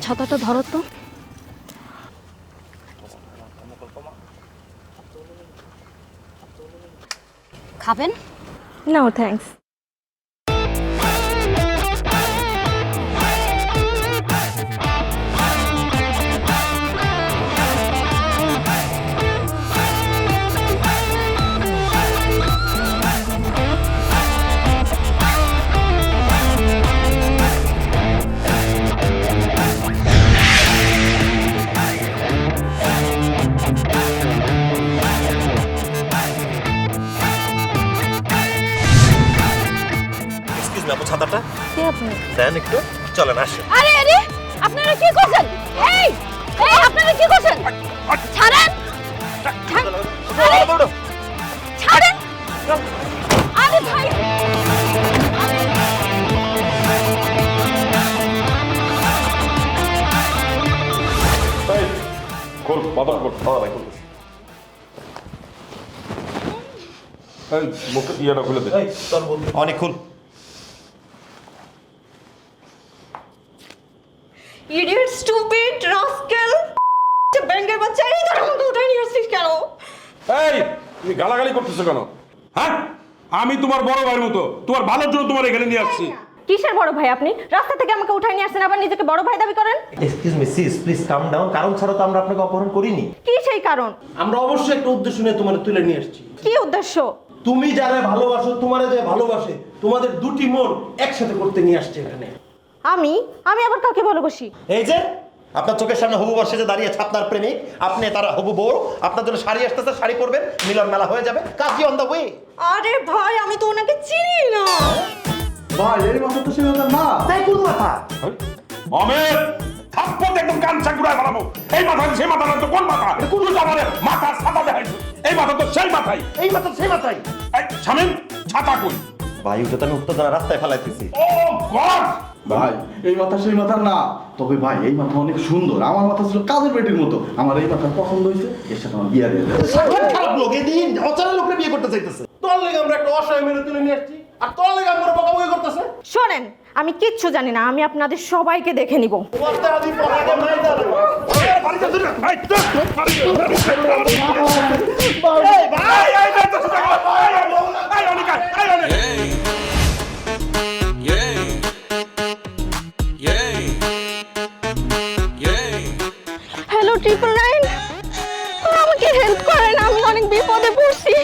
ছাতাটা ধরো তো। খাবেন? No thanks. এক্সকিউজ মি, আপু ছাতাটা কে আপনি? দেন একটু, চলেন আসেন। আরে আরে আপনারা কি করছেন? এই এই আপনারা কি করছেন? ছাড়েন ছাড়েন। আরে ভাই খোল বাদল খোল। ভাই এই মুখ ইয়েটা খুলে দে। অনেক খুল। ইডিয়েট স্টুপিড রাস্কেল ব্যাংকের বাচ্চা এই তোর মতো উঠাই নিয়ে আসছিস কেন? এই তুমি গালাগালি করতেছো কেন? হ্যাঁ, আমি তোমার বড় ভাইয়ের মতো, তোমার ভালোর জন্য তোমার এখানে নিয়ে আসছি। কিসের বড় ভাই আপনি? রাস্তা থেকে আমাকে উঠাই নিয়ে আসছেন, আবার নিজেকে বড় ভাই দাবি করেন? Excuse me sis, please calm down. কারণ ছাড়া তো আমরা আপনাকে অপহরণ করিনি। কি সেই কারণ? আমরা অবশ্যই একটা উদ্দেশ্য নিয়ে তোমার তুলে নিয়ে আসছি। কি উদ্দেশ্য? তুমি যারা ভালোবাসো, তোমারে যে ভালোবাসে, তোমাদের দুটি মন একসাথে করতে নিয়ে আসছে এখানে। আমি আবার কাকে ভালোবাসি? এই যে আপনার চোখের সামনে হবু বর্ষে যে দাঁড়িয়ে আছে আপনার প্রেমিক, আপনি তার হবু বউ, আপনার জন্য শাড়ি আসতেছে, শাড়ি পরবেন, মিলন মেলা হয়ে যাবে, কাজী অন দ্য ওয়ে। আরে ভাই আমি তো ওনাকে চিনি না। ভাই এর মাথা তো সেটা না। তাই কোন মাথা? আমের থাপ্পড় একদম কান চাকুড়ায় বানাবো। এই মাথা সেই মাথা না তো কোন মাথা? কোন জামারে মাথা ছাতা দেখাইছো? এই মাথা তো সেই মাথাই। এই মাথা সেই মাথাই। এই শামিম ছাতা কই? বায়ু তো আমি উত্তেজনা রাস্তায় ফেলাইতেছি। ও গড! ভাই এই মাথা সেই মাথা না, তবে ভাই এই মাথা অনেক সুন্দর। আমার মাথা ছিল কাজের পেটির মতো, আমার এই মাথা পছন্দ হয়েছে, এর সাথে আমার বিয়ে দিয়ে দেবে। খারাপ লোক এদিন অচেনা লোককে বিয়ে করতে চাইতেছে। তোর লেগে আমরা একটা অসহায় মেরে তুলে নিয়ে আসছি, আর তোর লেগে আমরা বকাবকি করতেছে। শোনেন, আমি কিচ্ছু জানি না, আমি আপনাদের সবাইকে দেখে নিব। ওয়াস্তে আদি পড়াকে নাই দাঁড়া। হ্যালো 999, আমাকে হেল্প করেন, আমি অনেক বিপদে পড়ছি।